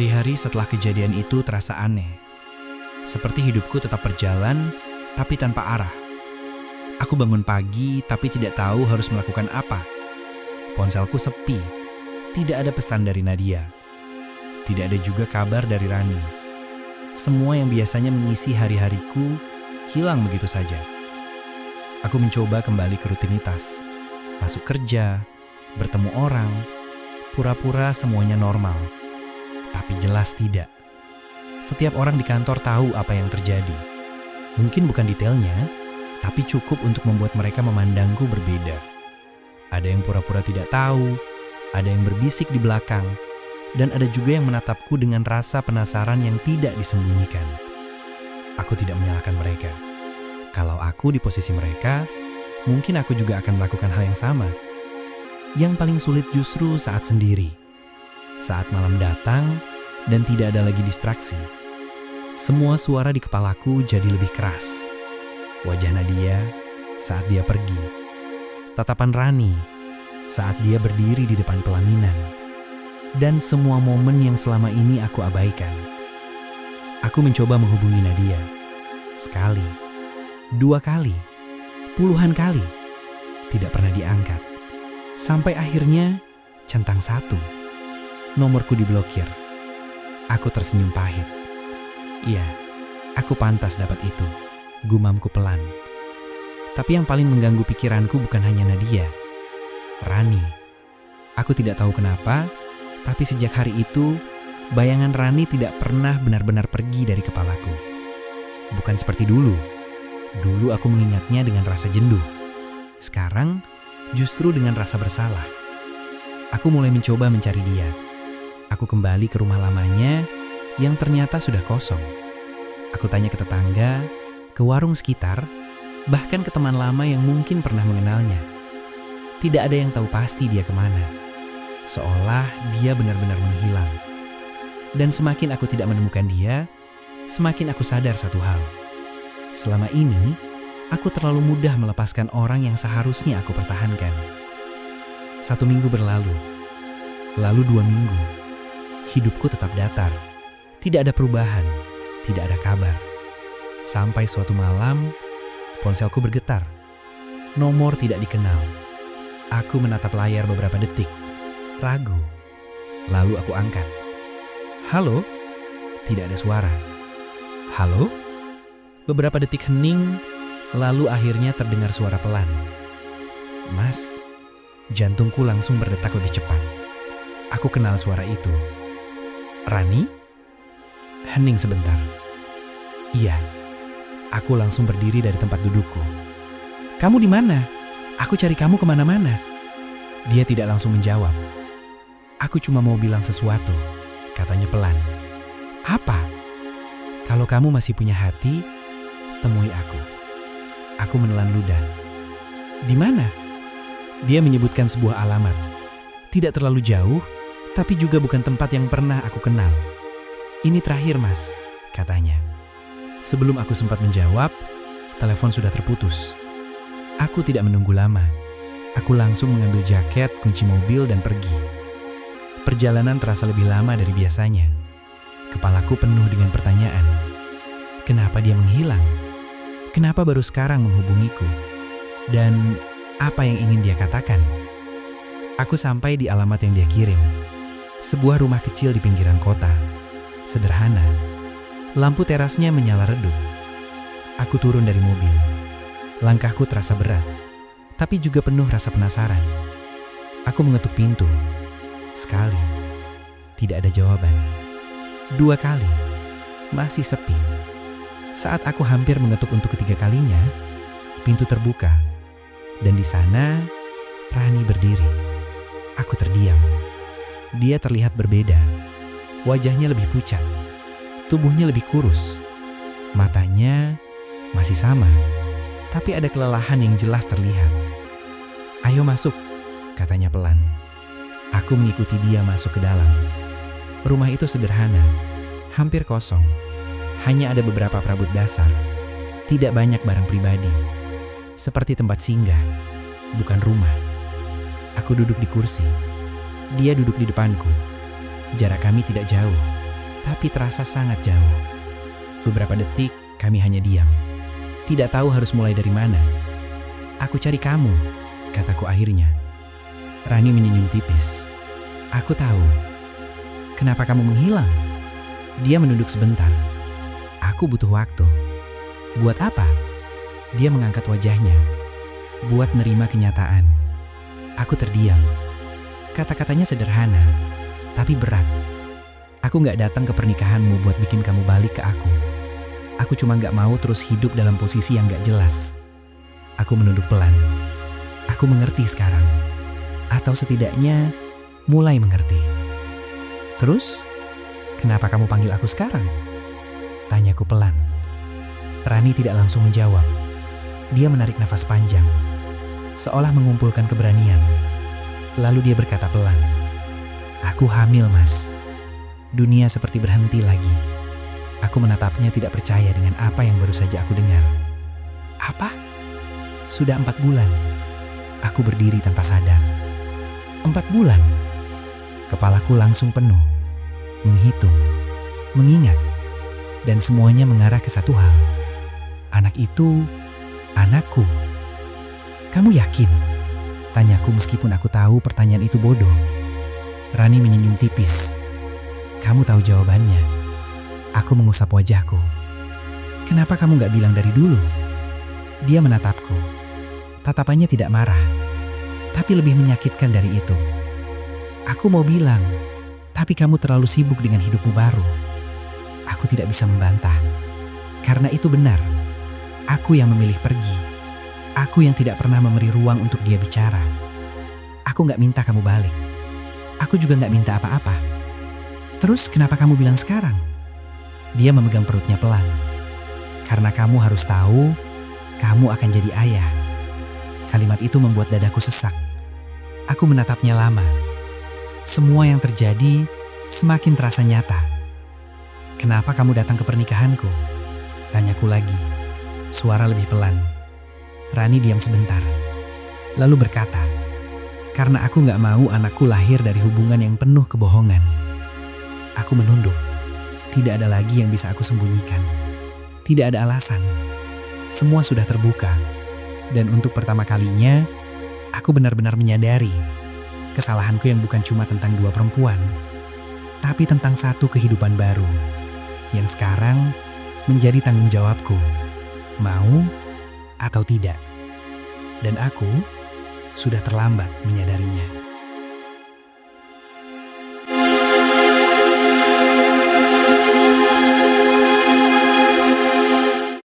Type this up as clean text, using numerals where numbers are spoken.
Hari-hari setelah kejadian itu terasa aneh. Seperti hidupku tetap berjalan, tapi tanpa arah. Aku bangun pagi, tapi tidak tahu harus melakukan apa. Ponselku sepi, tidak ada pesan dari Nadia. Tidak ada juga kabar dari Rani. Semua yang biasanya mengisi hari-hariku hilang begitu saja. Aku mencoba kembali ke rutinitas. Masuk kerja, bertemu orang, pura-pura semuanya normal. Tapi jelas tidak. Setiap orang di kantor tahu apa yang terjadi. Mungkin bukan detailnya, tapi cukup untuk membuat mereka memandangku berbeda. Ada yang pura-pura tidak tahu, ada yang berbisik di belakang, dan ada juga yang menatapku dengan rasa penasaran yang tidak disembunyikan. Aku tidak menyalahkan mereka. Kalau aku di posisi mereka, mungkin aku juga akan melakukan hal yang sama. Yang paling sulit justru saat sendiri. Saat malam datang dan tidak ada lagi distraksi. Semua suara di kepalaku jadi lebih keras. Wajah Nadia saat dia pergi. Tatapan Rani saat dia berdiri di depan pelaminan. Dan semua momen yang selama ini aku abaikan. Aku mencoba menghubungi Nadia. Sekali, 2 kali, puluhan kali. Tidak pernah diangkat. Sampai akhirnya centang 1. Nomorku diblokir. Aku tersenyum pahit. Iya, aku pantas dapat itu. Gumamku pelan. Tapi yang paling mengganggu pikiranku bukan hanya Nadia. Rani. Aku tidak tahu kenapa, tapi sejak hari itu, bayangan Rani tidak pernah benar-benar pergi dari kepalaku. Bukan seperti dulu. Dulu aku mengingatnya dengan rasa jenuh. Sekarang, justru dengan rasa bersalah. Aku mulai mencoba mencari dia. Aku kembali ke rumah lamanya yang ternyata sudah kosong. Aku tanya ke tetangga, ke warung sekitar, bahkan ke teman lama yang mungkin pernah mengenalnya. Tidak ada yang tahu pasti dia kemana. Seolah dia benar-benar menghilang. Dan semakin aku tidak menemukan dia, semakin aku sadar satu hal. Selama ini, aku terlalu mudah melepaskan orang yang seharusnya aku pertahankan. 1 minggu berlalu, lalu 2 minggu. Hidupku tetap datar. Tidak ada perubahan, tidak ada kabar. Sampai suatu malam, ponselku bergetar. Nomor tidak dikenal. Aku menatap layar beberapa detik, ragu. Lalu aku angkat. Halo? Tidak ada suara. Halo? Beberapa detik hening, lalu akhirnya terdengar suara pelan. Mas, jantungku langsung berdetak lebih cepat. Aku kenal suara itu. Rani? Hening sebentar. Iya, aku langsung berdiri dari tempat dudukku. Kamu di mana? Aku cari kamu kemana-mana. Dia tidak langsung menjawab. Aku cuma mau bilang sesuatu, katanya pelan. Apa? Kalau kamu masih punya hati, temui aku. Aku menelan ludah. Di mana? Dia menyebutkan sebuah alamat. Tidak terlalu jauh, tapi juga bukan tempat yang pernah aku kenal. Ini terakhir, Mas, katanya. Sebelum aku sempat menjawab, telepon sudah terputus. Aku tidak menunggu lama. Aku langsung mengambil jaket, kunci mobil, dan pergi. Perjalanan terasa lebih lama dari biasanya. Kepalaku penuh dengan pertanyaan. Kenapa dia menghilang? Kenapa baru sekarang menghubungiku? Dan apa yang ingin dia katakan? Aku sampai di alamat yang dia kirim. Sebuah rumah kecil di pinggiran kota. Sederhana. Lampu terasnya menyala redup. Aku turun dari mobil. Langkahku terasa berat, tapi juga penuh rasa penasaran. Aku mengetuk pintu. Sekali. Tidak ada jawaban. 2 kali. Masih sepi. Saat aku hampir mengetuk untuk ketiga kalinya, pintu terbuka. Dan di sana, Rani berdiri. Aku terdiam. Dia terlihat berbeda. Wajahnya lebih pucat. Tubuhnya lebih kurus. Matanya masih sama. Tapi ada kelelahan yang jelas terlihat. Ayo masuk, katanya pelan. Aku mengikuti dia masuk ke dalam. Rumah itu sederhana. Hampir kosong. Hanya ada beberapa perabot dasar. Tidak banyak barang pribadi. Seperti tempat singgah. Bukan rumah. Aku duduk di kursi. Dia duduk di depanku. Jarak kami tidak jauh. tapi terasa sangat jauh. Beberapa detik kami hanya diam. Tidak tahu harus mulai dari mana. Aku cari kamu, kataku akhirnya. Rani menyenyum tipis. Aku tahu. Kenapa kamu menghilang? Dia menunduk sebentar. Aku butuh waktu. Buat apa? Dia mengangkat wajahnya. Buat nerima kenyataan. Aku terdiam. Kata-katanya sederhana, tapi berat. Aku gak datang ke pernikahanmu buat bikin kamu balik ke aku. Aku cuma gak mau terus hidup dalam posisi yang gak jelas. Aku menunduk pelan. Aku mengerti sekarang. Atau setidaknya mulai mengerti. Terus, kenapa kamu panggil aku sekarang? Tanyaku pelan. Rani tidak langsung menjawab. Dia menarik nafas panjang, seolah mengumpulkan keberanian. Lalu dia berkata pelan, "Aku hamil, Mas." Dunia seperti berhenti lagi. Aku menatapnya tidak percaya dengan apa yang baru saja aku dengar. Apa? Sudah 4 bulan. Aku berdiri tanpa sadar. 4 bulan? Kepalaku langsung penuh. Menghitung, mengingat, dan semuanya mengarah ke satu hal. Anak itu, anakku. Kamu yakin? Tanyaku meskipun aku tahu pertanyaan itu bodoh. Rani menyenyum tipis. Kamu tahu jawabannya. Aku mengusap wajahku. Kenapa kamu gak bilang dari dulu? Dia menatapku. Tatapannya tidak marah, tapi lebih menyakitkan dari itu. Aku mau bilang, tapi kamu terlalu sibuk dengan hidupmu baru. Aku tidak bisa membantah. Karena itu benar. Aku yang memilih pergi. Aku yang tidak pernah memberi ruang untuk dia bicara. Aku gak minta kamu balik. Aku juga gak minta apa-apa. Terus kenapa kamu bilang sekarang? Dia memegang perutnya pelan. Karena kamu harus tahu, kamu akan jadi ayah. Kalimat itu membuat dadaku sesak. Aku menatapnya lama. Semua yang terjadi semakin terasa nyata. Kenapa kamu datang ke pernikahanku? Tanyaku lagi. Suara lebih pelan. Rani diam sebentar. Lalu berkata, karena aku gak mau anakku lahir dari hubungan yang penuh kebohongan. Aku menunduk. Tidak ada lagi yang bisa aku sembunyikan. Tidak ada alasan. Semua sudah terbuka. Dan untuk pertama kalinya, aku benar-benar menyadari kesalahanku yang bukan cuma tentang 2 perempuan, tapi tentang satu kehidupan baru yang sekarang menjadi tanggung jawabku, mau atau tidak. Dan aku sudah terlambat menyadarinya.